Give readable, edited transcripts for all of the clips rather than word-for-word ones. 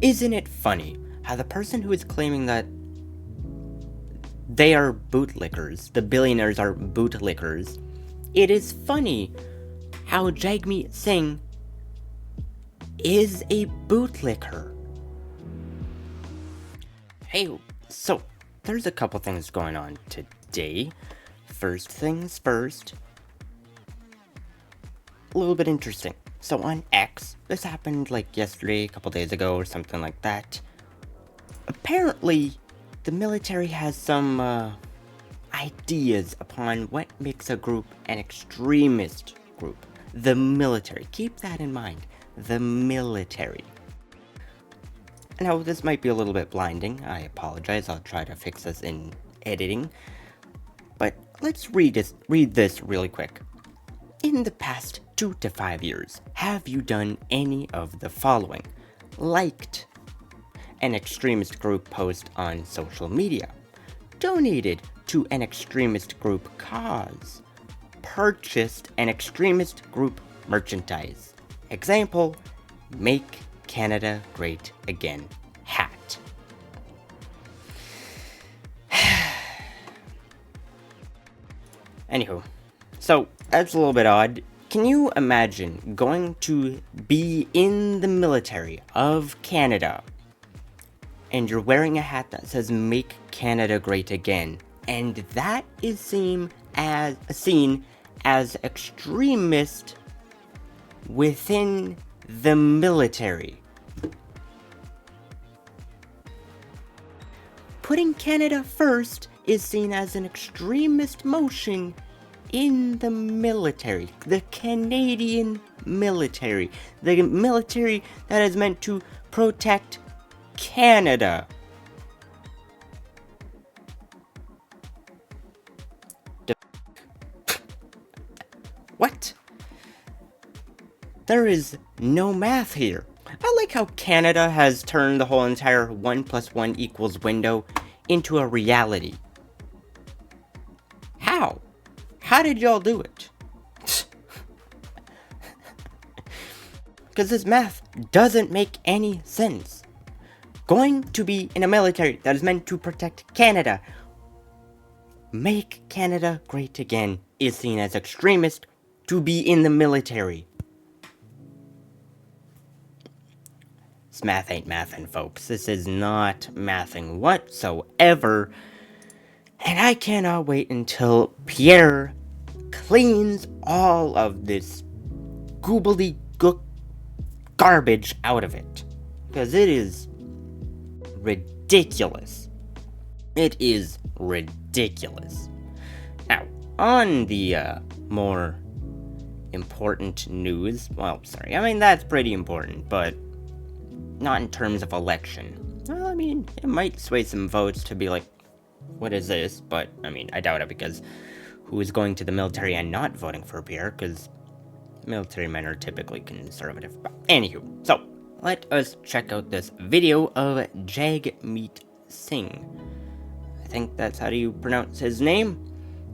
Isn't it funny how the person who is claiming that they are bootlickers, the billionaires are bootlickers, it is funny how Jagmeet Singh is a bootlicker. Hey, so there's a couple things going on today. First things first, a little bit interesting. So on X, this happened like yesterday, a couple days ago or something like that. Apparently, the military has some ideas upon what makes a group an extremist group. The military. Keep that in mind. The military. Now, this might be a little bit blinding. I apologize. I'll try to fix this in editing. But let's read this really quick. In the past 2 to 5 years, have you done any of the following? Liked an extremist group post on social media, donated to an extremist group cause, purchased an extremist group merchandise. Example, Make Canada Great Again hat. Anywho, so that's a little bit odd. Can you imagine going to be in the military of Canada and you're wearing a hat that says Make Canada Great Again, and that is seen as extremist within the military? Putting Canada first is seen as an extremist motion in the military. The Canadian military. The military that is meant to protect Canada. What? There is no math here. I like how Canada has turned the whole entire 1 + 1 = window into a reality. How? How did y'all do it? Because this math doesn't make any sense. Going to be in a military that is meant to protect Canada, Make Canada Great Again, is seen as extremist to be in the military. This math ain't mathin', folks. This is not mathing whatsoever. And I cannot wait until Pierre cleans all of this gobbledygook garbage out of it. Because it is ridiculous. It is ridiculous. Now, on the more important news, well, sorry, I mean, that's pretty important, but not in terms of election. Well, I mean, it might sway some votes to be like, what is this? But, I mean, I doubt it, because who is going to the military and not voting for Pierre? Because military men are typically conservative. But anywho, so, let us check out this video of Jagmeet Singh. I think that's how you pronounce his name,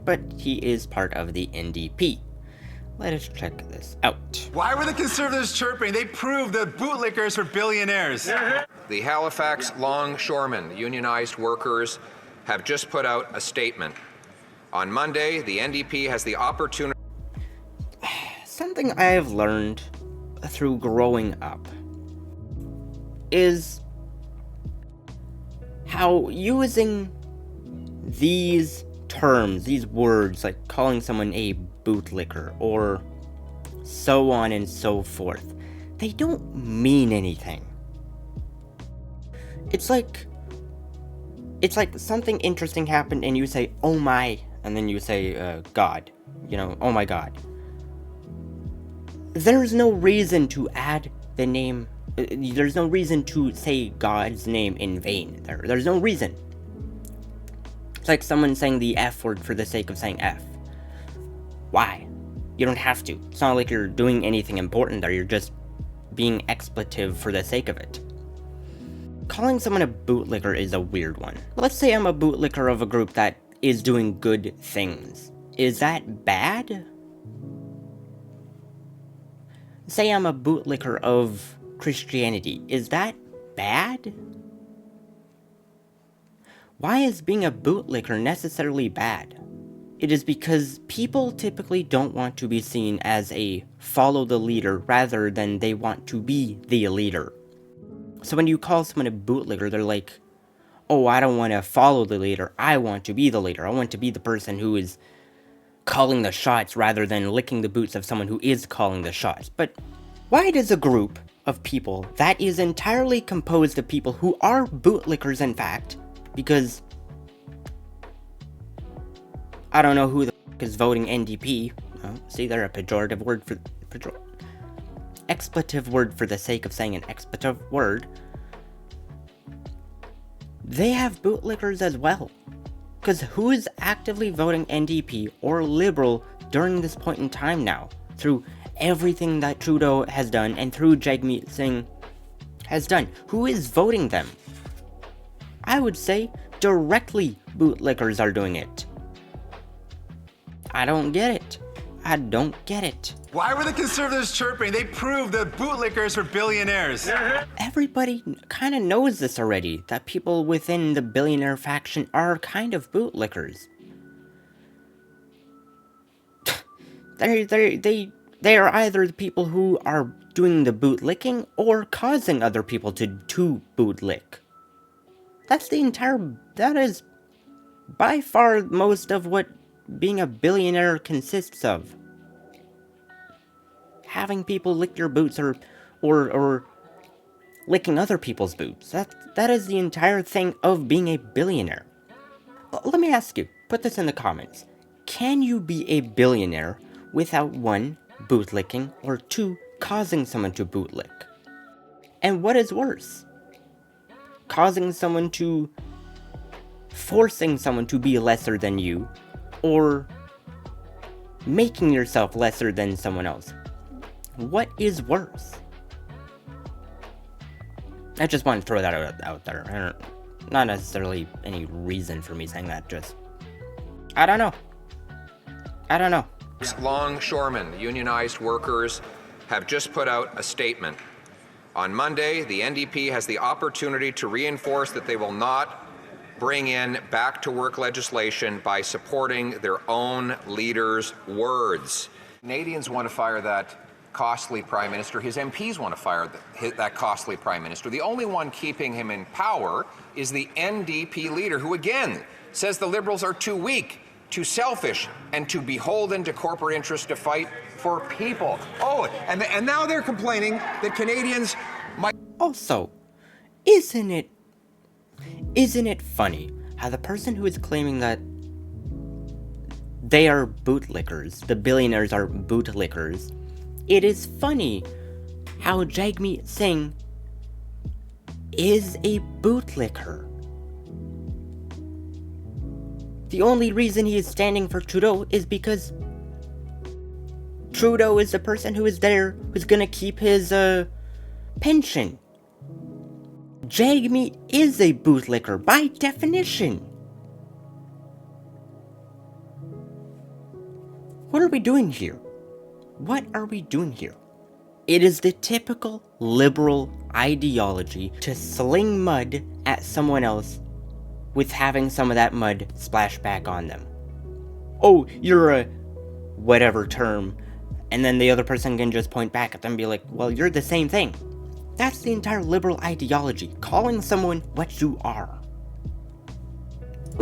but he is part of the NDP. Let us check this out. Why were the Conservatives chirping? They proved that bootlickers are billionaires. The Halifax longshoremen, unionized workers, have just put out a statement. On Monday, the NDP has the opportunity... Something I have learned through growing up is how using these terms, these words, like calling someone a bootlicker or so on and so forth, they don't mean anything. It's like something interesting happened and you say, oh my, and then you say, God, you know, oh my God. There's no reason to add the name, there's no reason to say God's name in vain. There's no reason. It's like someone saying the F word for the sake of saying F. Why? You don't have to. It's not like you're doing anything important there, you're just being expletive for the sake of it. Calling someone a bootlicker is a weird one. Let's say I'm a bootlicker of a group that is doing good things. Is that bad? Say I'm a bootlicker of Christianity. Is that bad? Why is being a bootlicker necessarily bad? It is because people typically don't want to be seen as a follow the leader rather than they want to be the leader. So when you call someone a bootlicker, they're like, oh, I don't want to follow the leader, I want to be the leader. I want to be the person who is calling the shots rather than licking the boots of someone who is calling the shots. But why does a group of people that is entirely composed of people who are bootlickers in fact, because I don't know who the f*** is voting NDP. Oh, see, they're a pejorative word for... expletive word for the sake of saying an expletive word. They have bootlickers as well. Because who is actively voting NDP or Liberal during this point in time now? Through everything that Trudeau has done and through Jagmeet Singh has done. Who is voting them? I would say directly bootlickers are doing it. I don't get it. I don't get it. Why were the Conservatives chirping? They proved that bootlickers are billionaires. Everybody kind of knows this already, that people within the billionaire faction are kind of bootlickers. They are either the people who are doing the bootlicking or causing other people to bootlick. That is by far most of what being a billionaire consists of. Having people lick your boots or licking other people's boots. That is the entire thing of being a billionaire. Let me ask you, put this in the comments. Can you be a billionaire without 1, bootlicking, or 2, causing someone to bootlick? And what is worse? Forcing someone to be lesser than you, or making yourself lesser than someone else. What is worse? I just want to throw that out there. Not necessarily any reason for me saying that, just... I don't know. Longshoremen, unionized workers, have just put out a statement. On Monday, the NDP has the opportunity to reinforce that they will not bring in back-to-work legislation by supporting their own leaders' words. Canadians want to fire that costly Prime Minister. His MPs want to fire that costly Prime Minister. The only one keeping him in power is the NDP leader, who again says the Liberals are too weak, too selfish, and too beholden to corporate interests to fight for people. Oh, and now they're complaining that Canadians might... Also, isn't it funny how the person who is claiming that they are bootlickers, the billionaires are bootlickers, it is funny how Jagmeet Singh is a bootlicker. The only reason he is standing for Trudeau is because Trudeau is the person who is there, who's gonna keep his pension. Jagmeet is a bootlicker by definition. What are we doing here? What are we doing here? It is the typical liberal ideology to sling mud at someone else with having some of that mud splash back on them. Oh, you're a whatever term, and then the other person can just point back at them and be like, well, you're the same thing. That's the entire liberal ideology, calling someone what you are.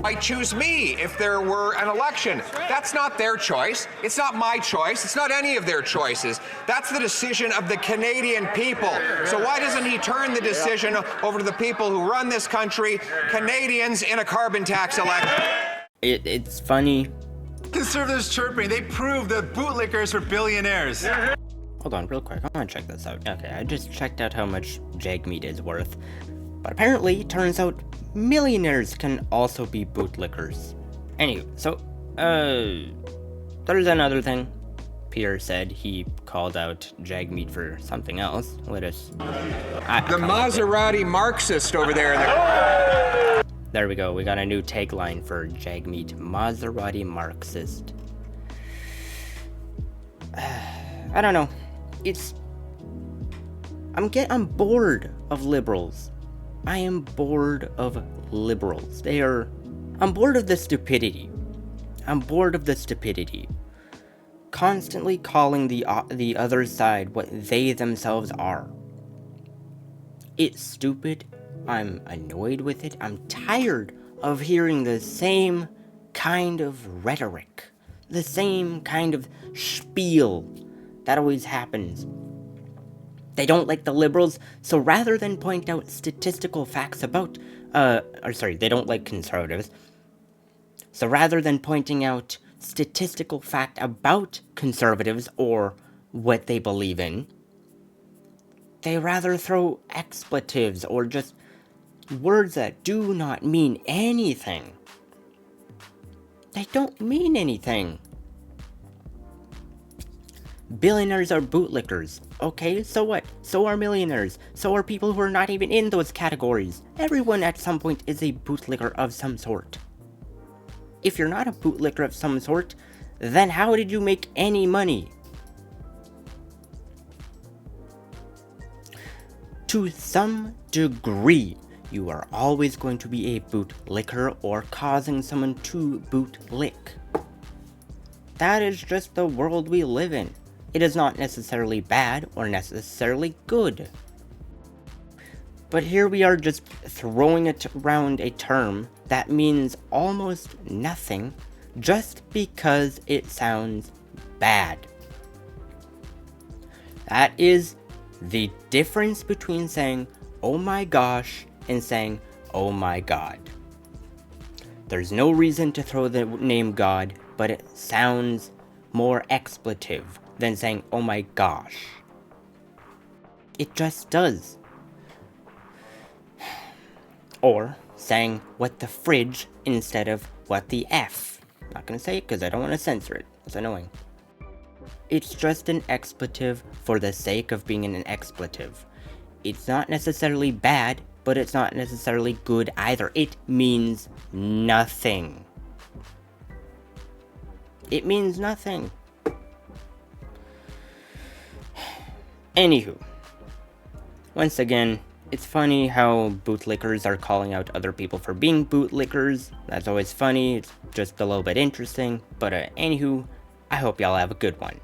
might choose me if there were an election. That's not their choice. It's not my choice. It's not any of their choices. That's the decision of the Canadian people. So why doesn't he turn the decision over to the people who run this country, Canadians, in a carbon tax election? It's funny. Conservatives chirping, they proved that bootlickers are billionaires. Hold on, real quick. I want to check this out. Okay, I just checked out how much Jagmeet is worth. But apparently, it turns out millionaires can also be bootlickers. Anyway, so, there's another thing. Pierre said he called out Jagmeet for something else. Let us... The Maserati Marxist over there. There we go. We got a new tagline for Jagmeet. Maserati Marxist. I don't know. I'm bored of liberals. I am bored of liberals. I'm bored of the stupidity. I'm bored of the stupidity. Constantly calling the other side what they themselves are. It's stupid. I'm annoyed with it. I'm tired of hearing the same kind of rhetoric. The same kind of spiel that always happens. They don't like the liberals, so rather than point out statistical facts about, they don't like conservatives. So rather than pointing out statistical fact about conservatives or what they believe in, they rather throw expletives or just words that do not mean anything. They don't mean anything. Billionaires are bootlickers. Okay, so what? So are millionaires. So are people who are not even in those categories. Everyone at some point is a bootlicker of some sort. If you're not a bootlicker of some sort, then how did you make any money? To some degree, you are always going to be a bootlicker or causing someone to bootlick. That is just the world we live in. It is not necessarily bad or necessarily good. But here we are just throwing it around a term that means almost nothing just because it sounds bad. That is the difference between saying, oh my gosh, and saying, oh my god. There's no reason to throw the name God, but it sounds more expletive than saying, oh my gosh. It just does. Or saying, what the fridge, instead of what the F. I'm not gonna say it because I don't want to censor it. It's annoying. It's just an expletive for the sake of being an expletive. It's not necessarily bad, but it's not necessarily good either. It means nothing. It means nothing. Anywho, once again, it's funny how bootlickers are calling out other people for being bootlickers. That's always funny. It's just a little bit interesting. But anywho, I hope y'all have a good one.